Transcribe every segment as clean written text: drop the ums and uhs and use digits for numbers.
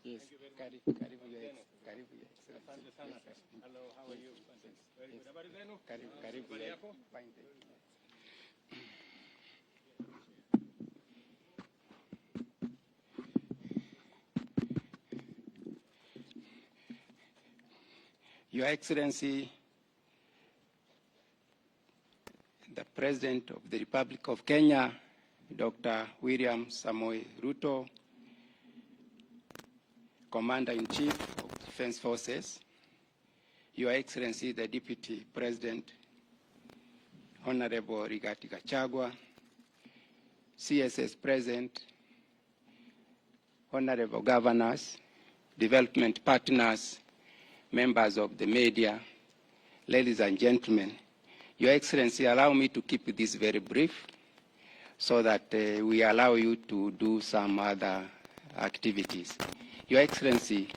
Yes, karibu Your Excellency. Hello, how are you? Very good. Habari zenu? Karibu. Fine. Your Excellency, the President of the Republic of Kenya, Dr. William Samoei Ruto, Commander-in-Chief of Defense Forces, Your Excellency, the Deputy President, Honorable Rigathi Gachagua, CSS President, Honorable Governors, development partners, members of the media, ladies and gentlemen, Your Excellency, allow me to keep this very brief so that we allow you to do some other activities. Your Excellency,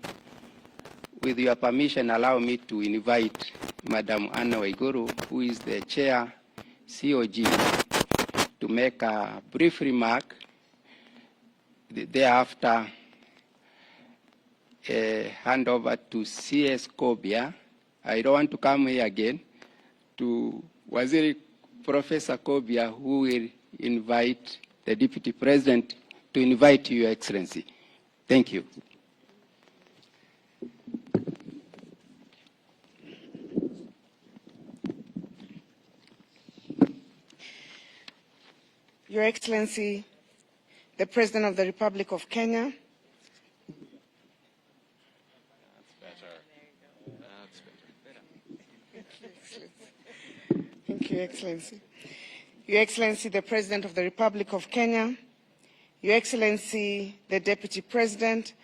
with your permission, allow me to invite Madam Anna Waiguru, who is the Chair, COG, to make a brief remark. Thereafter, hand over to CS Kobia. I don't want to come here again, to Waziri Professor Kobia, who will invite the Deputy President to invite Your Excellency. Thank you. Your Excellency, the President of the Republic of Kenya. Thank you, Excellency. Your Excellency, the President of the Republic of Kenya, Your Excellency, the Deputy President,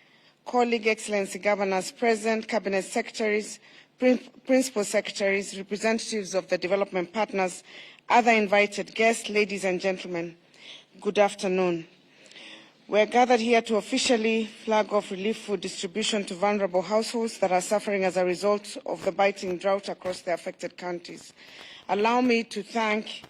colleague Excellency Governors present, Cabinet Secretaries, Principal Secretaries, representatives of the development partners, other invited guests, ladies and gentlemen, good afternoon. We are gathered here to officially flag off relief food distribution to vulnerable households that are suffering as a result of the biting drought across the affected counties. Allow me to thank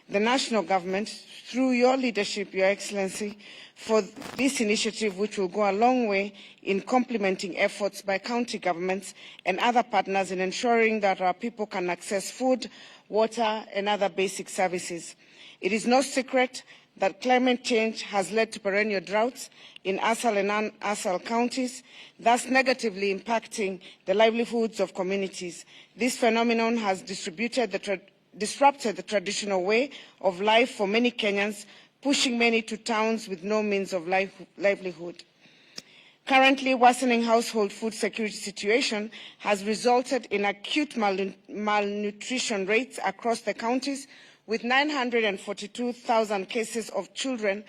the national government, through your leadership, Your Excellency, for this initiative, which will go a long way in complementing efforts by county governments and other partners in ensuring that our people can access food, water, and other basic services. It is no secret that climate change has led to perennial droughts in ASAL and non-ASAL counties, thus negatively impacting the livelihoods of communities. This phenomenon has disrupted the traditional way of life for many Kenyans, pushing many to towns with no means of livelihood. Currently, worsening household food security situation has resulted in acute malnutrition rates across the counties, with 942,000 cases of children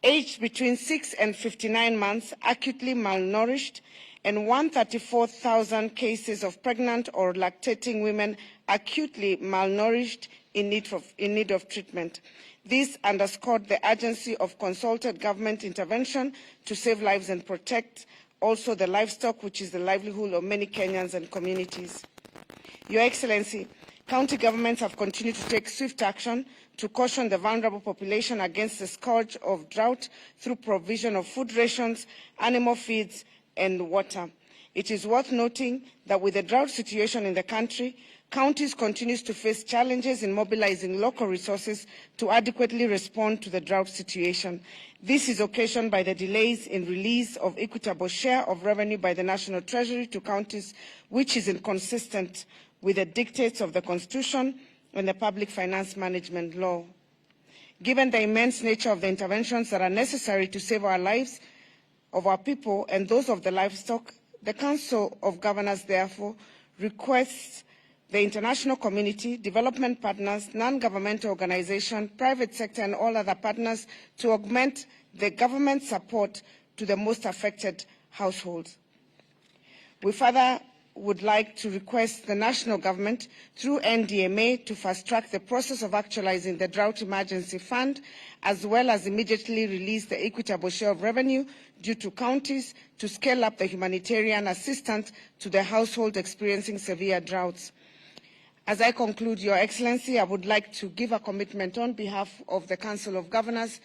aged between 6 and 59 months acutely malnourished, and 134,000 cases of pregnant or lactating women acutely malnourished in need of treatment. This underscored the urgency of consulted government intervention to save lives and protect also the livestock, which is the livelihood of many Kenyans and communities. Your Excellency, county governments have continued to take swift action to caution the vulnerable population against the scourge of drought through provision of food rations, animal feeds, and water. It is worth noting that with the drought situation in the country, counties continue to face challenges in mobilizing local resources to adequately respond to the drought situation. This is occasioned by the delays in release of equitable share of revenue by the National Treasury to counties, which is inconsistent with the dictates of the Constitution and the Public Finance Management Law. Given the immense nature of the interventions that are necessary to save our lives, of our people and those of the livestock, the Council of Governors therefore requests the international community, development partners, non-governmental organizations, private sector and all other partners to augment the government support to the most affected households. We further would like to request the national government through NDMA to fast-track the process of actualizing the Drought Emergency Fund, as well as immediately release the equitable share of revenue due to counties to scale up the humanitarian assistance to the households experiencing severe droughts. As I conclude, Your Excellency, I would like to give a commitment on behalf of the Council of Governors.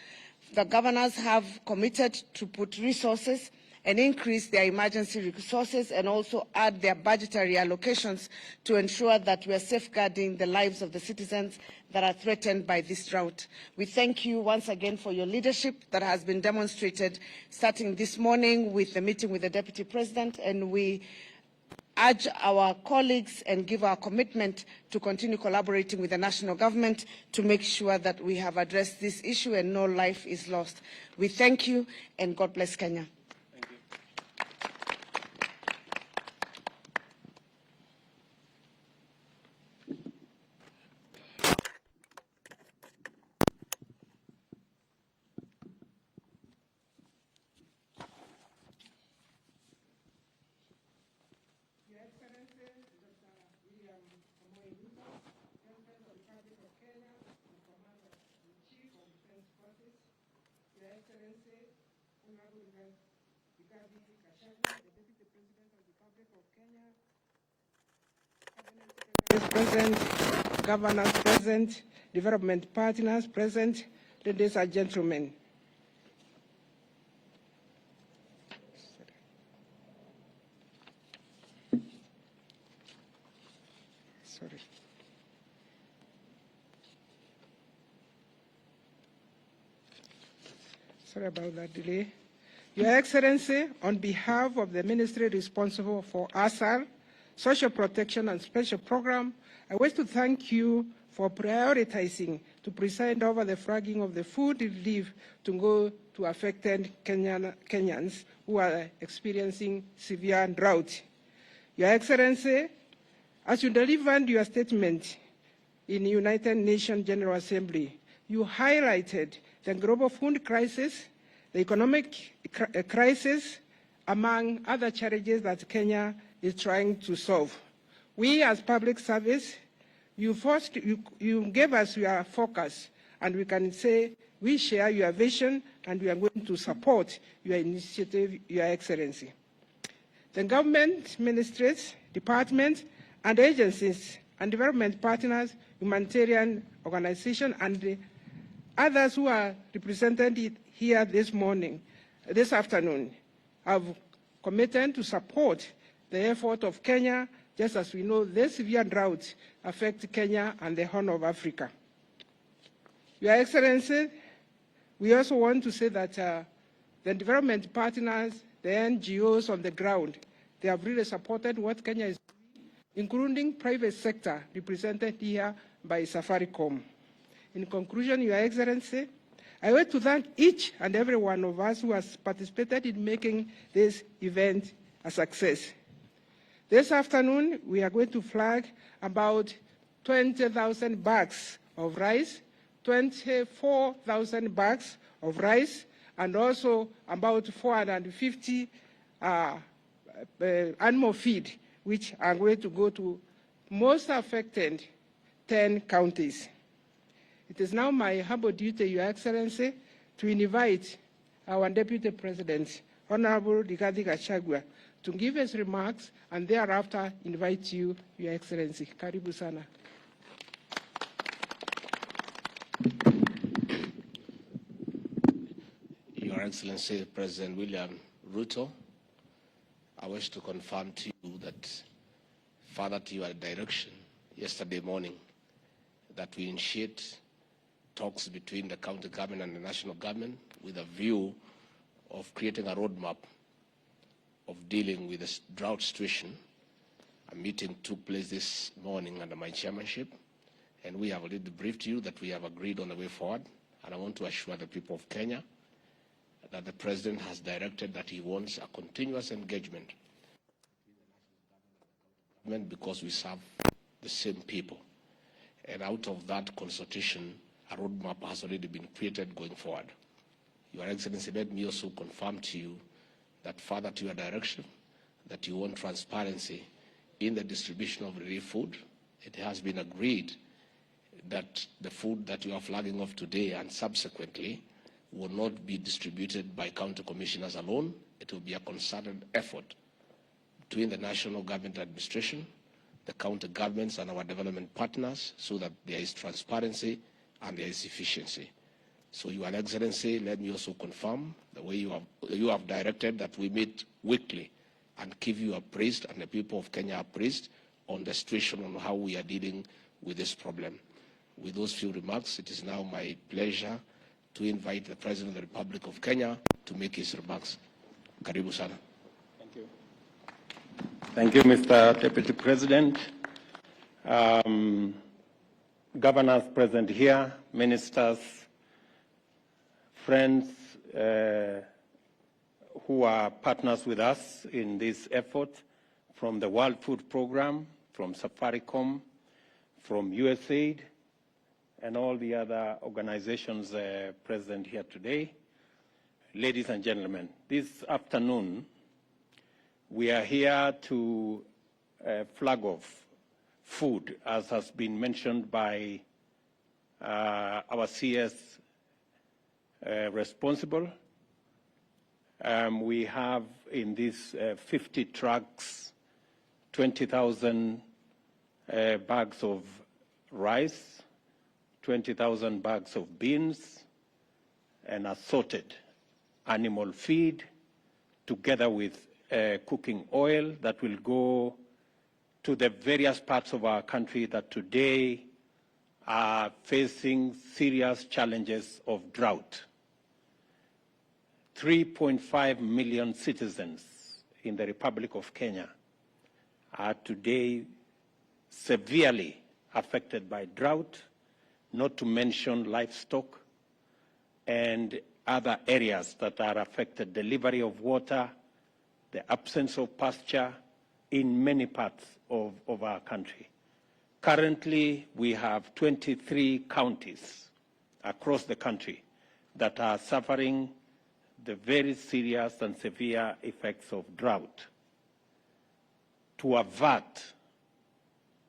The governors have committed to put resources and increase their emergency resources and also add their budgetary allocations to ensure that we are safeguarding the lives of the citizens that are threatened by this drought. We thank you once again for your leadership that has been demonstrated starting this morning with the meeting with the Deputy President, and we urge our colleagues and give our commitment to continue collaborating with the national government to make sure that we have addressed this issue and no life is lost. We thank you, and God bless Kenya. Present, governors present, development partners present, ladies and gentlemen. Sorry about that delay. Your Excellency, on behalf of the ministry responsible for ASAL, Social Protection and Special Program, I wish to thank you for prioritizing to preside over the flagging of the food relief to go to affected Kenyans who are experiencing severe drought. Your Excellency, as you delivered your statement in the United Nations General Assembly, you highlighted the global food crisis, the economic crisis, among other challenges that Kenya is trying to solve. We, as public service, you gave us your focus, and we can say we share your vision, and we are going to support your initiative, Your Excellency. The government, ministries, departments, and agencies, and development partners, humanitarian organizations, and the others who are represented here this afternoon, have committed to support the effort of Kenya, just as we know this severe drought affects Kenya and the Horn of Africa. Your Excellency, we also want to say that the development partners, the NGOs on the ground, they have really supported what Kenya is doing, including private sector represented here by Safaricom. In conclusion, Your Excellency, I want to thank each and every one of us who has participated in making this event a success. This afternoon, we are going to flag about 20,000 bags of rice, 24,000 bags of rice, and also about 450 animal feed, which are going to go to most affected 10 counties. It is now my humble duty, Your Excellency, to invite our Deputy President, Honorable Rigathi Gachagua, to give his remarks, and thereafter invite you, Your Excellency. Karibu sana. Your Excellency, President William Ruto, I wish to confirm to you that, further to your direction yesterday morning, that we initiate talks between the county government and the national government with a view of creating a roadmap of dealing with this drought situation. A meeting took place this morning under my chairmanship, and we have already briefed you that we have agreed on the way forward. And I want to assure the people of Kenya that the President has directed that he wants a continuous engagement because we serve the same people. And out of that consultation, a roadmap has already been created going forward. Your Excellency, let me also confirm to you that, further to your direction, that you want transparency in the distribution of relief food. It has been agreed that the food that you are flagging off today and subsequently will not be distributed by county commissioners alone. It will be a concerted effort between the national government administration, the county governments, and our development partners, so that there is transparency and there is efficiency. So, Your Excellency, let me also confirm the way you have directed that we meet weekly and give you appraised, and the people of Kenya appraised on the situation on how we are dealing with this problem. With those few remarks, it is now my pleasure to invite the President of the Republic of Kenya to make his remarks. Karibu sana. Thank you. Thank you, Mr. Deputy President. Governors present here, ministers, friends who are partners with us in this effort, from the World Food Program, from Safaricom, from USAID, and all the other organizations present here today. Ladies and gentlemen, this afternoon, we are here to flag off food, as has been mentioned by our CS responsible. We have in these 50 trucks, 20,000 bags of rice, 20,000 bags of beans, and assorted animal feed, together with cooking oil that will go to the various parts of our country that today are facing serious challenges of drought. 3.5 million citizens in the Republic of Kenya are today severely affected by drought, not to mention livestock and other areas that are affected, delivery of water, the absence of pasture in many parts of our country. Currently, we have 23 counties across the country that are suffering the very serious and severe effects of drought. To avert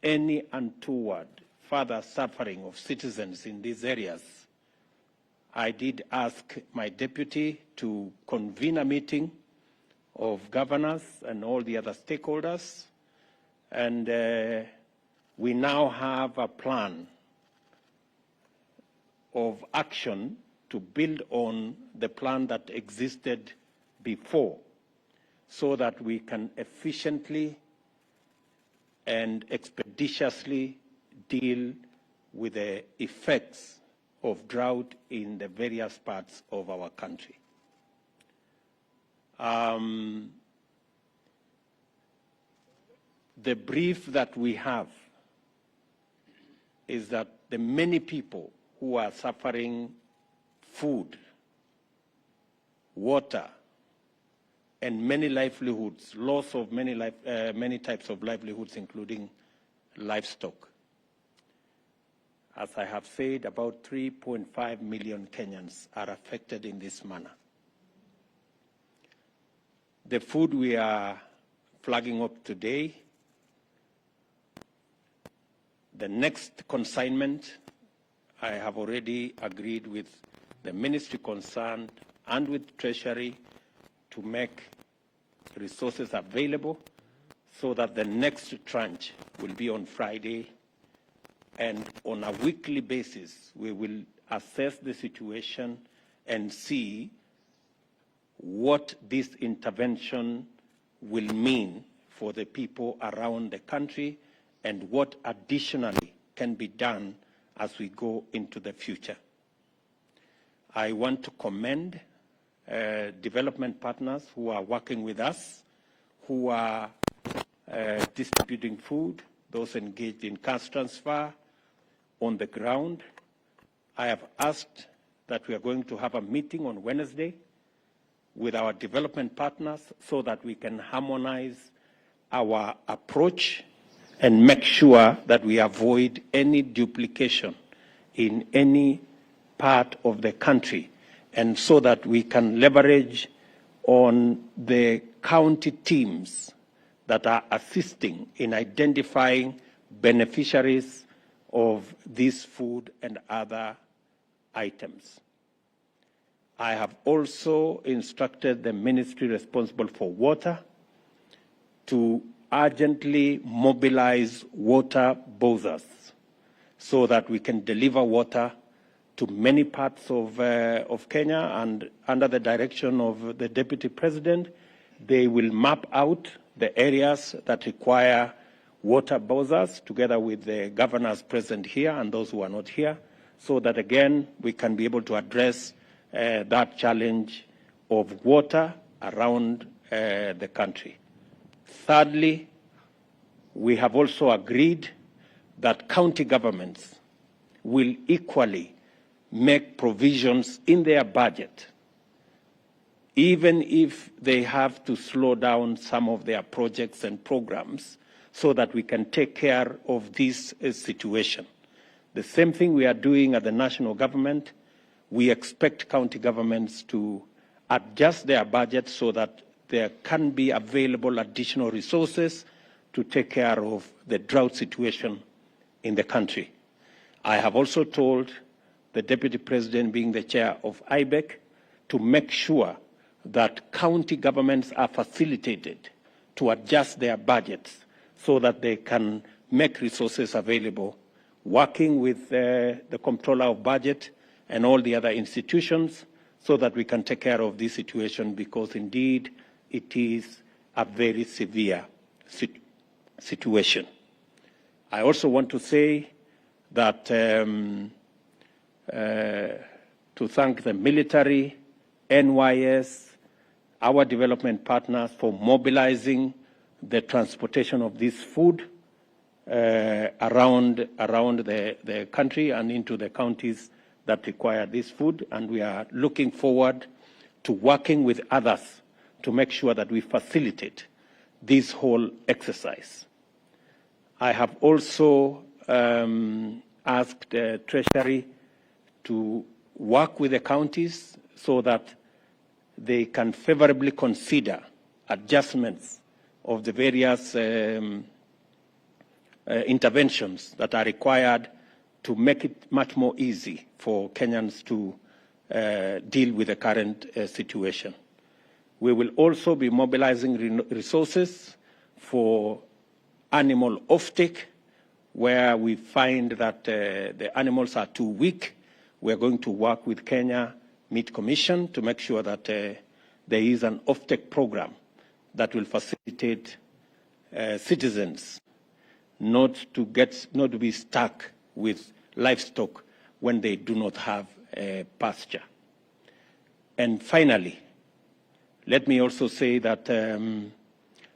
any untoward further suffering of citizens in these areas, I did ask my deputy to convene a meeting of governors and all the other stakeholders, and we now have a plan of action to build on the plan that existed before, so that we can efficiently and expeditiously deal with the effects of drought in the various parts of our country. The brief that we have is that the many people who are suffering food, water, and many livelihoods, loss of many types of livelihoods, including livestock. As I have said, about 3.5 million Kenyans are affected in this manner. The food we are flagging up today, the next consignment, I have already agreed with the ministry concerned and with Treasury to make resources available so that the next tranche will be on Friday, and on a weekly basis we will assess the situation and see what this intervention will mean for the people around the country and what additionally can be done as we go into the future. I want to commend development partners who are working with us, who are distributing food, those engaged in cash transfer on the ground. I have asked that we are going to have a meeting on Wednesday with our development partners so that we can harmonize our approach and make sure that we avoid any duplication in any part of the country, and so that we can leverage on the county teams that are assisting in identifying beneficiaries of this food and other items. I have also instructed the ministry responsible for water to urgently mobilize water bowsers so that we can deliver water to many parts of Kenya, and under the direction of the Deputy President, they will map out the areas that require water bowsers together with the governors present here and those who are not here, so that again we can be able to address that challenge of water around the country. Thirdly, we have also agreed that county governments will equally make provisions in their budget, even if they have to slow down some of their projects and programs, so that we can take care of this situation. The same thing we are doing at the national government. We expect county governments to adjust their budget so that there can be available additional resources to take care of the drought situation in the country. I have also told the Deputy President, being the chair of IBEC, to make sure that county governments are facilitated to adjust their budgets so that they can make resources available, working with the Comptroller of Budget and all the other institutions so that we can take care of this situation, because indeed it is a very severe situation. I also want to say that to thank the military, NYS, our development partners for mobilizing the transportation of this food around the country and into the counties that require this food. And we are looking forward to working with others to make sure that we facilitate this whole exercise. I have also asked the Treasury to work with the counties so that they can favorably consider adjustments of the various interventions that are required to make it much more easy for Kenyans to deal with the current situation. We will also be mobilizing resources for animal offtake, where we find that the animals are too weak. We're going to work with Kenya Meat Commission to make sure that there is an offtake program that will facilitate citizens not to be stuck with livestock when they do not have pasture. And finally, let me also say that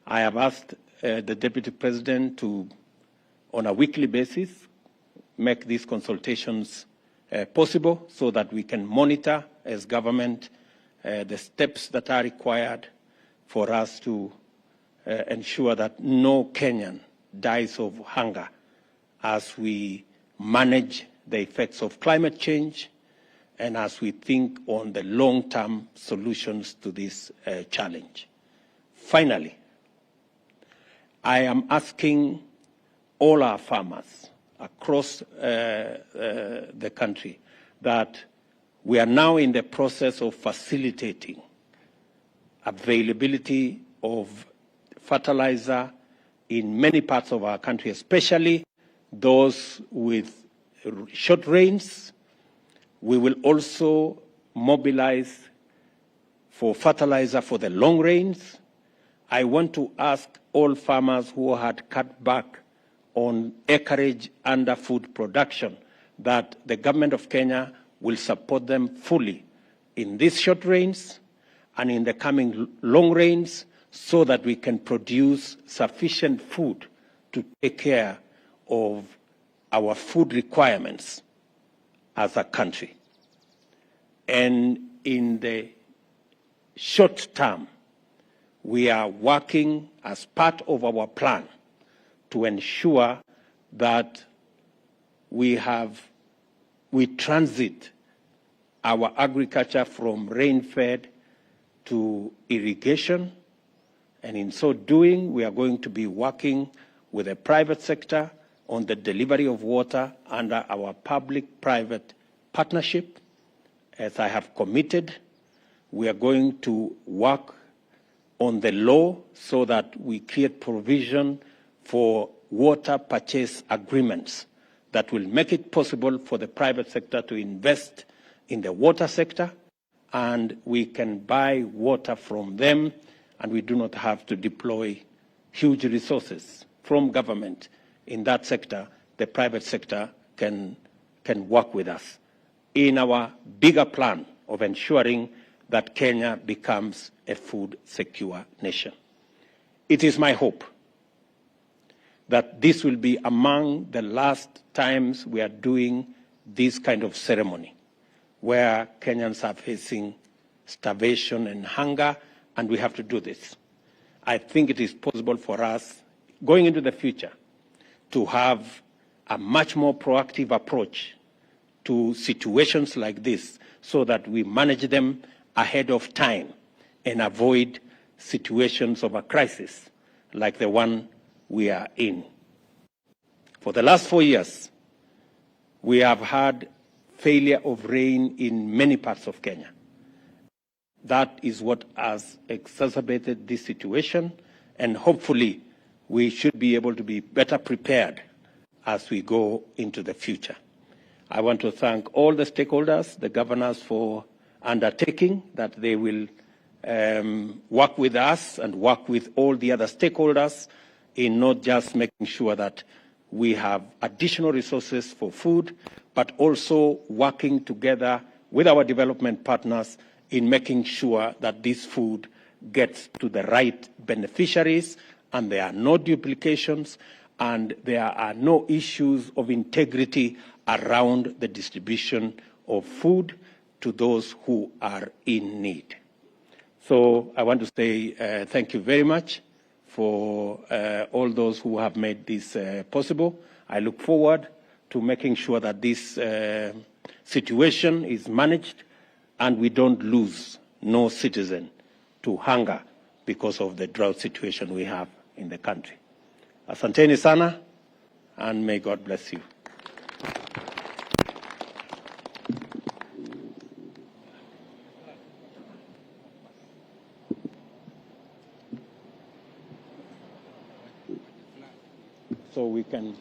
I have asked the Deputy President to, on a weekly basis, make these consultations possible so that we can monitor as government the steps that are required for us to ensure that no Kenyan dies of hunger as we manage the effects of climate change and as we think on the long-term solutions to this challenge. Finally, I am asking all our farmers across the country that we are now in the process of facilitating availability of fertilizer in many parts of our country, especially those with short rains. We will also mobilize for fertilizer for the long rains. I want to ask all farmers who had cut back on acreage under food production that the government of Kenya will support them fully in these short rains and in the coming long rains so that we can produce sufficient food to take care of our food requirements as a country. And in the short term, we are working as part of our plan to ensure that we transit our agriculture from rain-fed to irrigation And in so doing, we are going to be working with the private sector on the delivery of water under our public-private partnership. As I have committed, we are going to work on the law so that we create provision for water purchase agreements that will make it possible for the private sector to invest in the water sector, and we can buy water from them, and we do not have to deploy huge resources from government in that sector. The private sector can work with us in our bigger plan of ensuring that Kenya becomes a food-secure nation. It is my hope that this will be among the last times we are doing this kind of ceremony, where Kenyans are facing starvation and hunger, and we have to do this. I think it is possible for us, going into the future, to have a much more proactive approach to situations like this so that we manage them ahead of time and avoid situations of a crisis like the one we are in. For the last 4 years, we have had failure of rain in many parts of Kenya. That is what has exacerbated this situation, and hopefully we should be able to be better prepared as we go into the future. I want to thank all the stakeholders, the governors, for undertaking that they will work with us and work with all the other stakeholders in not just making sure that we have additional resources for food, but also working together with our development partners in making sure that this food gets to the right beneficiaries and there are no duplications and there are no issues of integrity around the distribution of food to those who are in need. So I want to say thank you very much for all those who have made this possible. I look forward to making sure that this situation is managed and we don't lose no citizen to hunger because of the drought situation we have in the country. Asanteni sana, and may God bless you. So we can.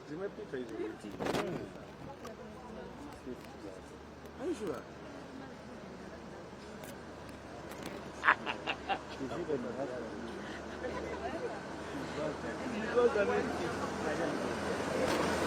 Zimepita hizo wiki. Are you sure? Because I mean,